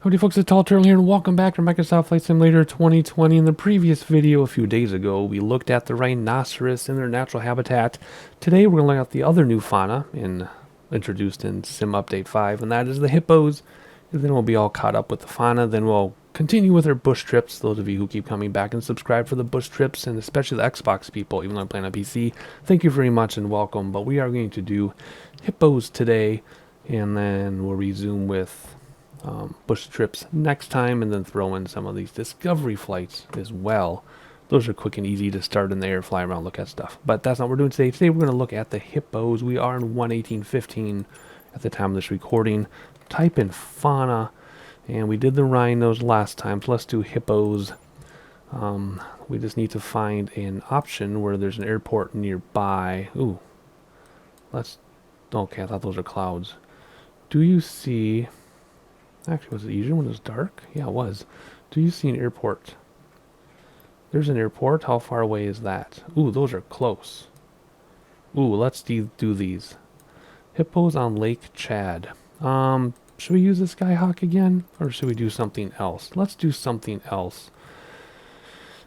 Howdy folks, it's Tall Turtle here and welcome back to Microsoft Flight Simulator 2020. In the previous video a few days ago, we looked at the rhinoceros in their natural habitat. Today we're going to look at the other new fauna introduced in Sim Update 5, and that is the hippos. And then we'll be all caught up with the fauna, then we'll continue with our bush trips, those of you who keep coming back and subscribe for the bush trips, and especially the Xbox people, even though I'm playing on PC. Thank you very much and welcome, but we are going to do hippos today, and then we'll resume with bush trips next time, and then throw in some of these discovery flights as well. Those are quick and easy to start in the air, fly around, look at stuff. But that's not what we're doing today. Today we're going to look at the hippos. We are in 1:18:15 at the time of this recording. Type in fauna, and we did the rhinos last time, so let's do hippos. We just need to find an option where there's an airport nearby. Ooh, okay, I thought those are clouds. Do you see... Actually, was it easier when it was dark? Yeah, it was. Do you see an airport? There's an airport. How far away is that? Ooh, those are close. Ooh, let's do these. Hippos on Lake Chad. Should we use the Skyhawk again? Or should we do something else? Let's do something else.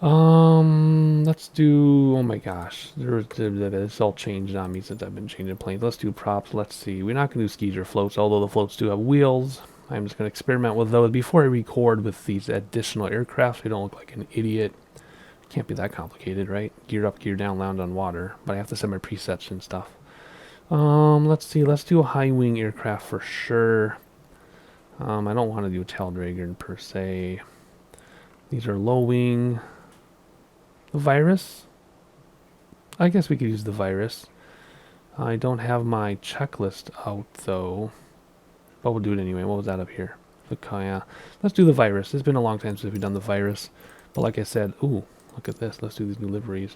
Let's do... Oh my gosh. It's all changed on me since I've been changing planes. Let's do props. Let's see. We're not going to do skis or floats, although the floats do have wheels. I'm just going to experiment with those before I record with these additional aircraft. I don't look like an idiot. It can't be that complicated, right? Gear up, gear down, land on water. But I have to set my presets and stuff. Let's see. Let's do a high wing aircraft for sure. I don't want to do a tail dragger per se. These are low wing. The virus? I guess we could use the virus. I don't have my checklist out though. But we'll do it anyway. What was that up here? Yeah. Let's do the virus. It's been a long time since we've done the virus. But like I said, ooh, look at this. Let's do these new liveries.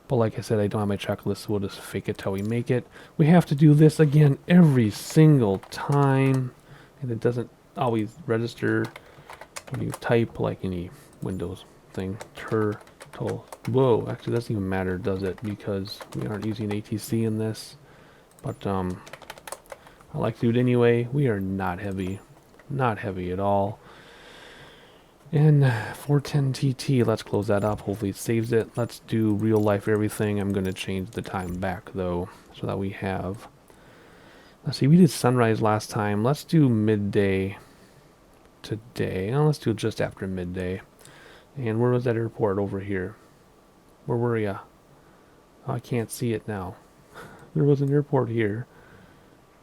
But like I said, I don't have my checklist, so we'll just fake it till we make it. We have to do this again every single time. And it doesn't always register when you type like any Windows thing. Turtle. Whoa, actually that doesn't even matter, does it? Because we aren't using ATC in this. But, I like to do it anyway. We are not heavy. Not heavy at all. And 410TT, let's close that up. Hopefully it saves it. Let's do real life everything. I'm going to change the time back though, so that we have... Let's see, we did sunrise last time. Let's do midday today. Oh, let's do it just after midday. And where was that airport over here? Where were ya? Oh, I can't see it now. There was an airport here.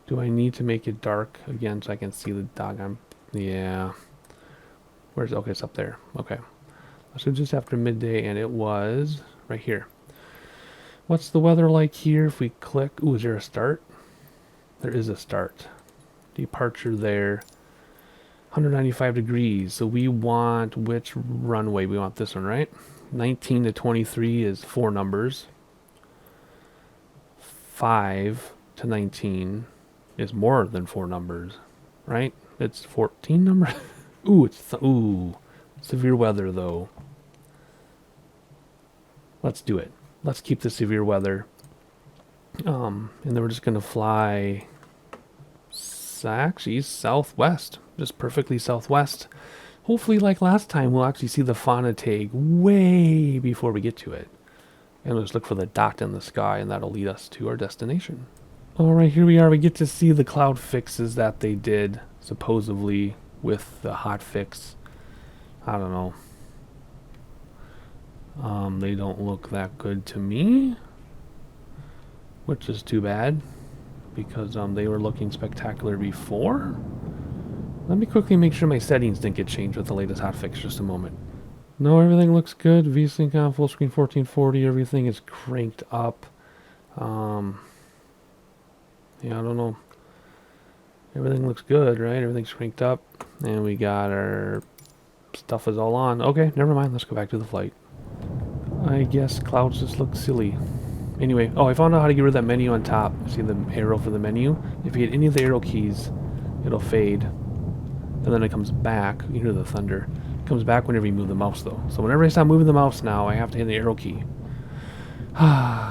Do I need to make it dark again so I can see the doggone... Yeah. Where's... Okay, it's up there. Okay. So just after midday, and it was right here. What's the weather like here if we click... Ooh, is there a start? There is a start. Departure there. 195 degrees. So we want... Which runway? We want this one, right? 19 to 23 is 4 numbers. 5 to 19... is more than 4 numbers, right? It's 14 numbers. Ooh, ooh, severe weather though. Let's do it. Let's keep the severe weather. And then we're just gonna fly actually southwest, just perfectly southwest. Hopefully, like last time, we'll actually see the fauna tag way before we get to it, and we'll just look for the dot in the sky, and that'll lead us to our destination. Alright, here we are. We get to see the cloud fixes that they did, supposedly, with the hot fix. I don't know. They don't look that good to me, which is too bad, because they were looking spectacular before. Let me quickly make sure my settings didn't get changed with the latest hot fix. Just a moment. No, everything looks good. V-Sync on full screen 1440. Everything is cranked up. Yeah, I don't know. Everything looks good, right? Everything's cranked up. And we got our stuff is all on. Okay, never mind. Let's go back to the flight. I guess clouds just look silly. Anyway, oh, I found out how to get rid of that menu on top. See the arrow for the menu? If you hit any of the arrow keys, it'll fade. And then it comes back. You hear the thunder. It comes back whenever you move the mouse, though. So whenever I stop moving the mouse now, I have to hit the arrow key.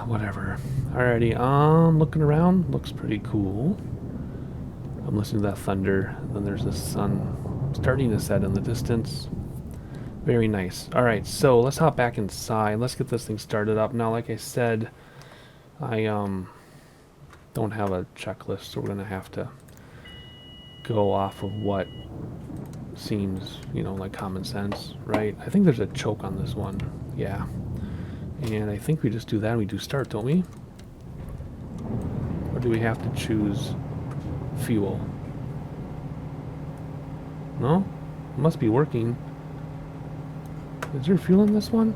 Whatever. Alrighty, looking around, looks pretty cool. I'm listening to that thunder, and then there's the sun Starting to set in the distance. Very nice. Alright, so let's hop back inside. Let's get this thing started up. Now, like I said, I don't have a checklist, so we're going to have to go off of what seems, you know, like common sense, right? I think there's a choke on this one. Yeah. And I think we just do that and we do start, don't we? Or do we have to choose fuel? No? It must be working. Is there fuel in this one?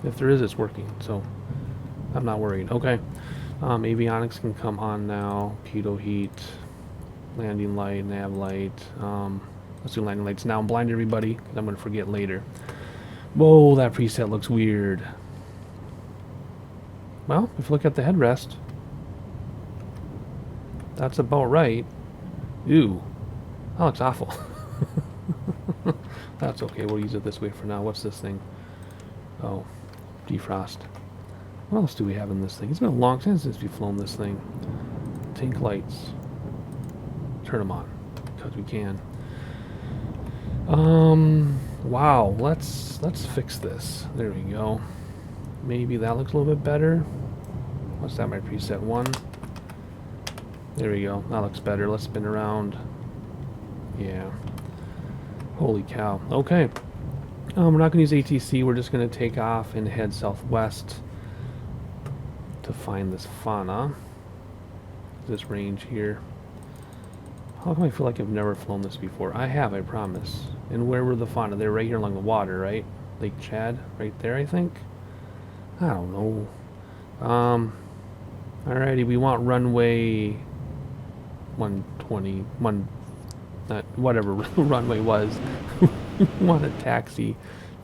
If there is, it's working, so I'm not worried. Okay. Avionics can come on now. Pitot heat. Landing light, nav light. Let's do landing lights now. I'm blind everybody, because I'm going to forget later. Whoa, that preset looks weird. Well, if you look at the headrest, that's about right. Ew. That looks awful. That's okay, we'll use it this way for now. What's this thing? Oh, defrost. What else do we have in this thing? It's been a long time since we've flown this thing. Tank lights. Turn them on, because we can. Wow, let's fix this. There we go. Maybe that looks a little bit better. What's that, my preset 1? There we go, that looks better. Let's spin around. Yeah. Holy cow. Okay. We're not going to use ATC, we're just going to take off and head southwest to find this fauna. This range here. How come I feel like I've never flown this before? I have, I promise. And where were the fauna? They're right here along the water, right? Lake Chad, right there, I think? I don't know. Alrighty, we want runway 120, whatever runway was. We want a taxi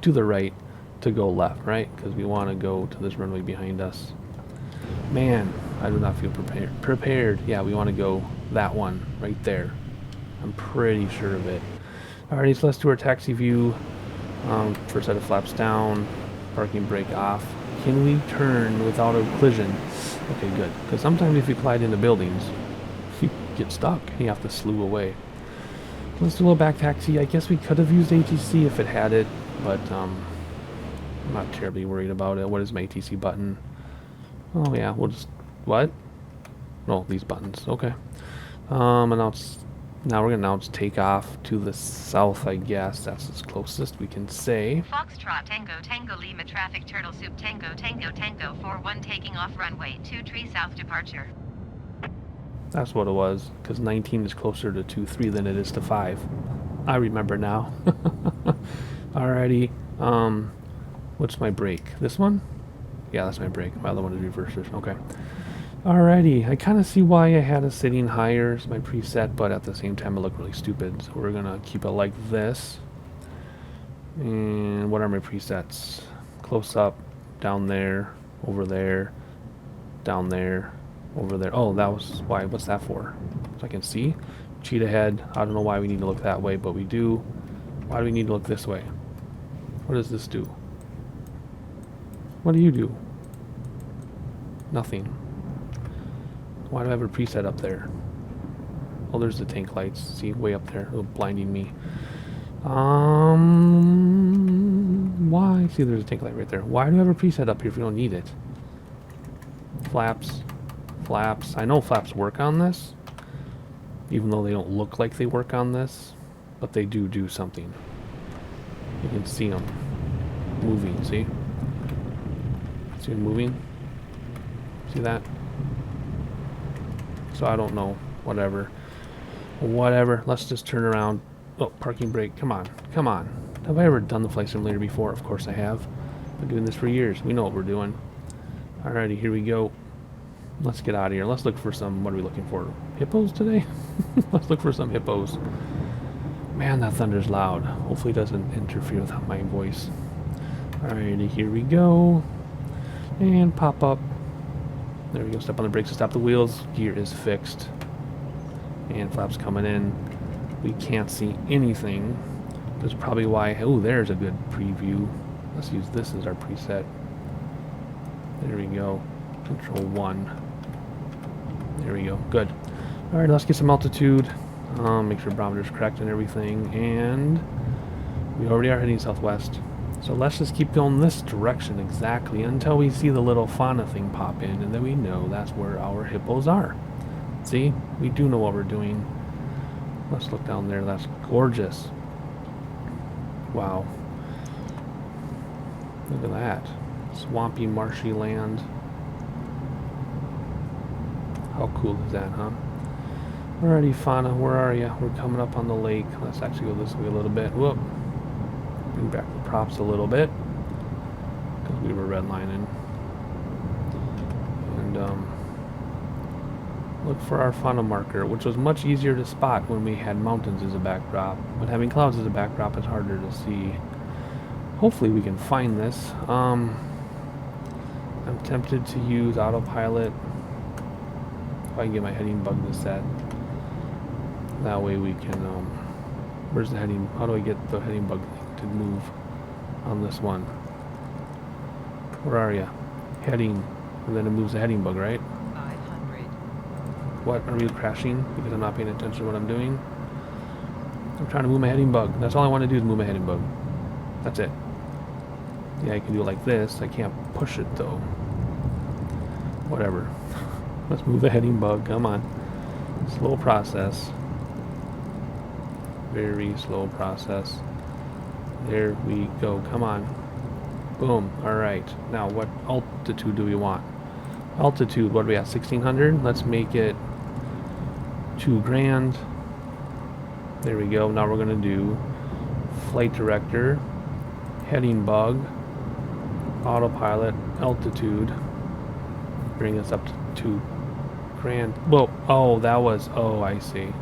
to the right to go left, right? Because we want to go to this runway behind us. Man, I do not feel prepared. Yeah, we want to go that one right there. I'm pretty sure of it. Alrighty, so let's do our taxi view. First set of flaps down, parking brake off. Can we turn without a collision? Okay, good. Because sometimes if you collide into buildings, you get stuck and you have to slew away. Let's do a little back taxi. I guess we could have used ATC if it had it, but I'm not terribly worried about it. What is my ATC button? Oh yeah, we'll just... What? No, these buttons. Okay. Announce... Now we're going to announce takeoff to the south, I guess. That's as closest we can say. Foxtrot Tango Tango Lima Traffic Turtle Soup Tango Tango Tango 41 taking off runway 23 south departure. That's what it was, because 19 is closer to 23 than it is to 5. I remember now. Alrighty. What's my brake? This one? Yeah, that's my brake. My other one is reversers. Okay. Alrighty. I kind of see why I had it sitting higher as my preset, but at the same time it looked really stupid. So we're going to keep it like this. And what are my presets? Close up, down there, over there, down there, over there. Oh, that was why. What's that for? So I can see. Cheetah head. I don't know why we need to look that way, but we do. Why do we need to look this way? What does this do? What do you do? Nothing. Why do I have a preset up there? Oh, there's the tank lights. See, way up there. Oh, blinding me. Why? See, there's a tank light right there. Why do I have a preset up here if we don't need it? Flaps. Flaps. I know flaps work on this, even though they don't look like they work on this, but they do something. You can see them moving, see? See them moving? See that? So I don't know. Whatever. Whatever. Let's just turn around. Oh, parking brake. Come on. Come on. Have I ever done the flight simulator before? Of course I have. Been doing this for years. We know what we're doing. Alrighty, here we go. Let's get out of here. Let's look for some... What are we looking for? Hippos today? Let's look for some hippos. Man, that thunder's loud. Hopefully it doesn't interfere with my voice. Alrighty, here we go. And pop up. There we go. Step on the brakes to stop the wheels. Gear is fixed. And flaps coming in. We can't see anything. That's probably why... Oh, there's a good preview. Let's use this as our preset. There we go. Control 1. There we go. Good. Alright, let's get some altitude. Make sure barometer's correct and everything, and we already are heading southwest. So let's just keep going this direction exactly until we see the little fauna thing pop in, and then we know that's where our hippos are. See? We do know what we're doing. Let's look down there. That's gorgeous. Wow. Look at that. Swampy, marshy land. How cool is that, huh? Alrighty, Fauna, where are you? We're coming up on the lake. Let's actually go this way a little bit. Whoop. Bring back the props a little bit, because we were redlining. And look for our Fauna marker, which was much easier to spot when we had mountains as a backdrop. But having clouds as a backdrop is harder to see. Hopefully we can find this. I'm tempted to use autopilot. If I can get my heading bug to set. That way we can, where's the heading? How do I get the heading bug to move on this one? Where are you? Heading. And then it moves the heading bug, right? 500. What? Are we crashing because I'm not paying attention to what I'm doing? I'm trying to move my heading bug. That's all I want to do is move my heading bug. That's it. Yeah, I can do it like this. I can't push it though. Whatever. Let's move the heading bug. Come on. Slow process. Very slow process. There we go. Come on. Boom. Alright. Now what altitude do we want? Altitude, what are we at? 1600? Let's make it 2 grand. There we go. Now we're going to do flight director, heading bug, autopilot, altitude. Bring us up to 2 grand. Whoa. Oh, that was... Oh, I see.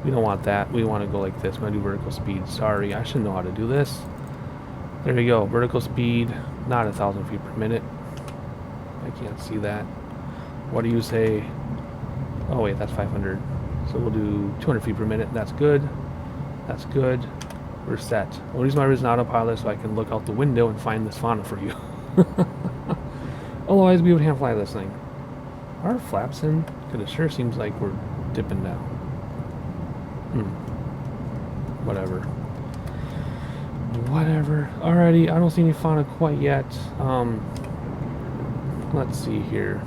We don't want that. We want to go like this. I'm going to do vertical speed. Sorry, I should know how to do this. There we go. Vertical speed, not 1,000 feet per minute. I can't see that. What do you say? Oh, wait, that's 500. So we'll do 200 feet per minute. That's good. That's good. We're set. I'll use my Risen autopilot so I can look out the window and find this fauna for you. Otherwise, we would hand fly this thing. Are flaps in? Because it sure seems like we're dipping down. Whatever. Whatever. Alrighty, I don't see any fauna quite yet. Let's see here.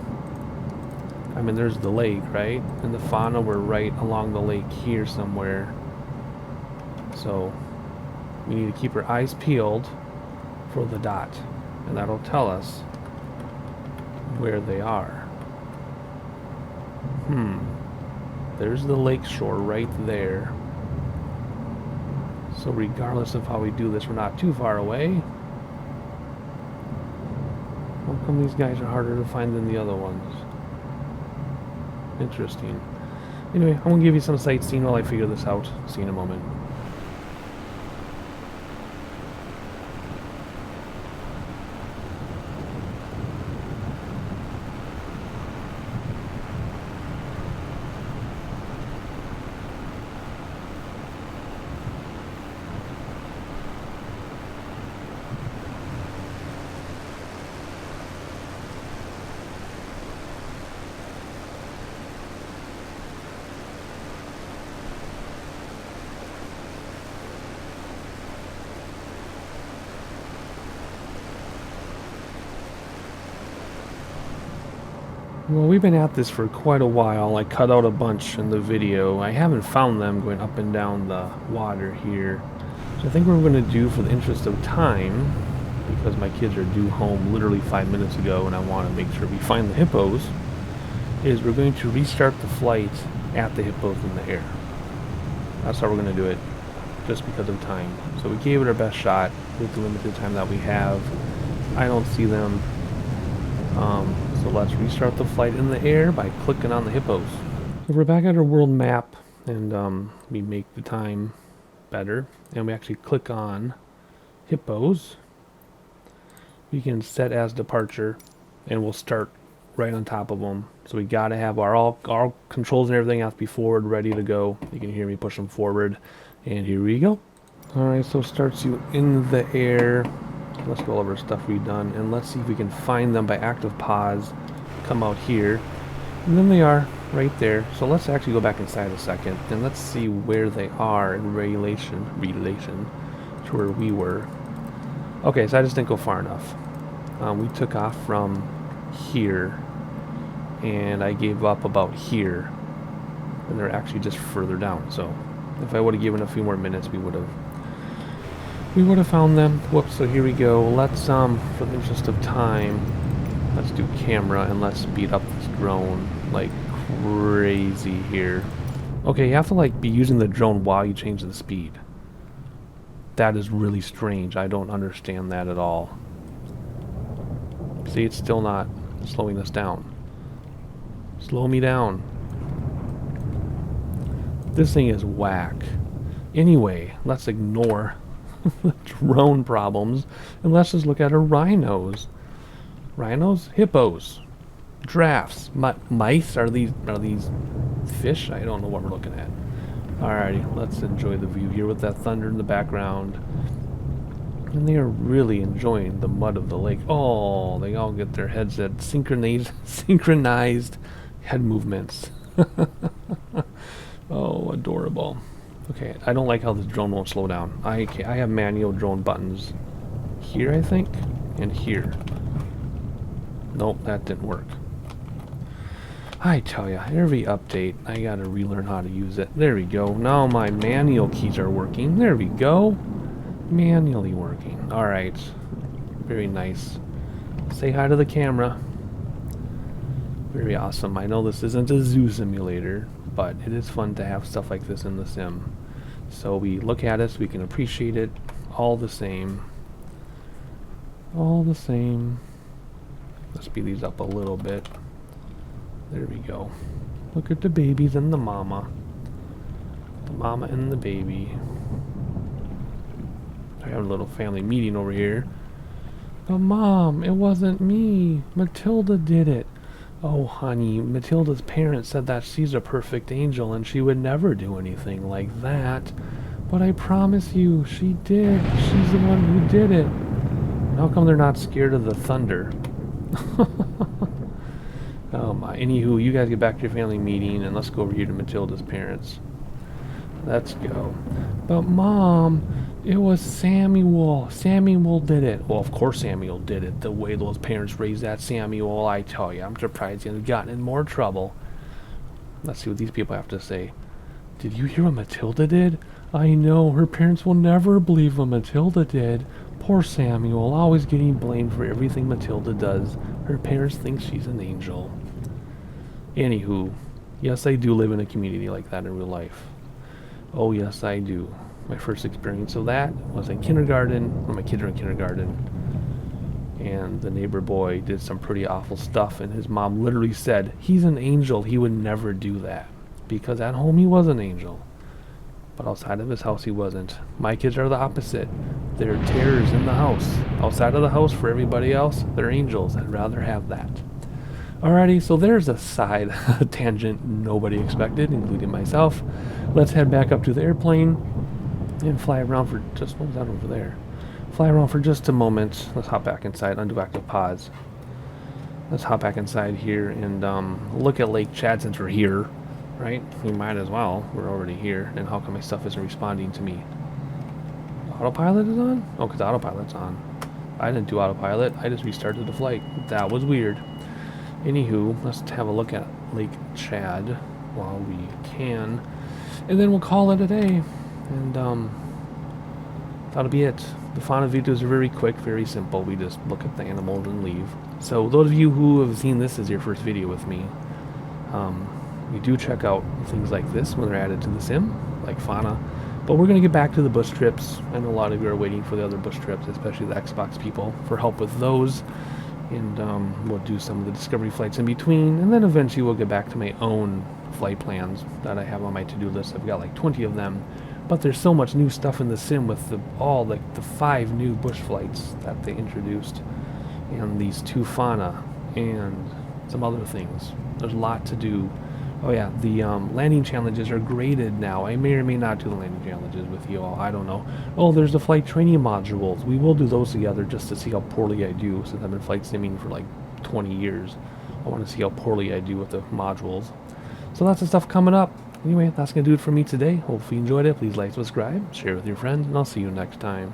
I mean, there's the lake, right? And the fauna were right along the lake here somewhere. So, we need to keep our eyes peeled for the dot. And that'll tell us where they are. There's the lake shore right there. So regardless of how we do this, we're not too far away. How come these guys are harder to find than the other ones? Interesting. Anyway, I'm going to give you some sightseeing while I figure this out. See you in a moment. Well, we've been at this for quite a while. I cut out a bunch in the video. I haven't found them going up and down the water here. So I think what we're going to do, for the interest of time, because my kids are due home literally 5 minutes ago and I want to make sure we find the hippos, is we're going to restart the flight at the hippos in the air. That's how we're going to do it, just because of time. So we gave it our best shot with the limited time that we have. I don't see them. So let's restart the flight in the air by clicking on the hippos. So we're back at our world map, and we make the time better, and we actually click on hippos. We can set as departure, and we'll start right on top of them. So we gotta have our controls and everything have to be forward, ready to go. You can hear me push them forward, and here we go. Alright, so it starts you in the air. Let's go over stuff we've done, and let's see if we can find them by active pause. Come out here, and then they are. right there. So let's actually go back inside a second and let's see where they are in relation to where we were. Okay, so I just didn't go far enough. We took off from here, and I gave up about here, and they're actually just further down. So if I would have given a few more minutes, we would have found them. Whoops. So here we go. Let's for the interest of time, let's do camera and let's speed up this drone like crazy here. Okay, you have to like be using the drone while you change the speed. That is really strange. I don't understand that at all. See, it's still not slowing us down. Slow me down. This thing is whack. Anyway, let's ignore the drone problems and let's just look at our rhinos. Rhinos? Hippos. Giraffes. Mice? Are these fish? I don't know what we're looking at. Alrighty, let's enjoy the view here with that thunder in the background. And they are really enjoying the mud of the lake. Oh, they all get their heads at synchronized head movements. Oh, adorable. Okay, I don't like how this drone won't slow down. I have manual drone buttons here, I think, and here. Nope, that didn't work. I tell ya, every update, I gotta relearn how to use it. There we go. Now my manual keys are working. There we go. Manually working. Alright. Very nice. Say hi to the camera. Very awesome. I know this isn't a zoo simulator, but it is fun to have stuff like this in the sim. So we look at it so we can appreciate it all the same. All the same. Let's speed these up a little bit. There we go. Look at the babies and the mama. The mama and the baby. I have a little family meeting over here. But Mom, it wasn't me. Matilda did it. Oh, honey, Matilda's parents said that she's a perfect angel and she would never do anything like that. But I promise you, she did. She's the one who did it. How come they're not scared of the thunder? Oh my. Anywho, you guys get back to your family meeting and let's go over here to Matilda's parents. Let's go. But Mom, it was Samuel. Samuel did it. Well, of course Samuel did it. The way those parents raised that Samuel, I tell you, I'm surprised he hasn't gotten in more trouble. Let's see what these people have to say. Did you hear what Matilda did? I know, her parents will never believe what Matilda did. Poor Samuel, always getting blamed for everything Matilda does. Her parents think she's an angel. Anywho, yes, I do live in a community like that in real life. Oh, yes, I do. My first experience of that was in kindergarten, when my kids were in kindergarten. And the neighbor boy did some pretty awful stuff, and his mom literally said, he's an angel, he would never do that. Because at home he was an angel. But outside of his house he wasn't. My kids are the opposite. They're terrors in the house. Outside of the house for everybody else, they're angels. I'd rather have that. Alrighty, so there's a side tangent nobody expected, including myself. Let's head back up to the airplane and fly around for just, what was that over there? Fly around for just a moment. Let's hop back inside, undo active pause. Let's hop back inside here and look at Lake Chad since we're here, right? We might as well. We're already here. And how come my stuff isn't responding to me? Autopilot is on? Oh, because autopilot's on. I didn't do autopilot. I just restarted the flight. That was weird. Anywho, let's have a look at Lake Chad while we can. And then we'll call it a day. And that'll be it. The Fauna videos are very quick, very simple. We just look at the animals and leave. So those of you who have seen this as your first video with me, we do check out things like this when they're added to the sim, like Fauna. But we're going to get back to the bush trips. I know a lot of you are waiting for the other bush trips, especially the Xbox people, for help with those. And we'll do some of the discovery flights in between. And then eventually we'll get back to my own flight plans that I have on my to-do list. I've got like 20 of them. But there's so much new stuff in the sim with the 5 new bush flights that they introduced. And these 2 fauna and some other things. There's a lot to do. Oh yeah, the landing challenges are graded now. I may or may not do the landing challenges with you all. I don't know. Oh, there's the flight training modules. We will do those together just to see how poorly I do since I've been flight simming for like 20 years. I want to see how poorly I do with the modules. So lots of stuff coming up. Anyway, that's going to do it for me today. Hopefully you enjoyed it. Please like, subscribe, share with your friends, and I'll see you next time.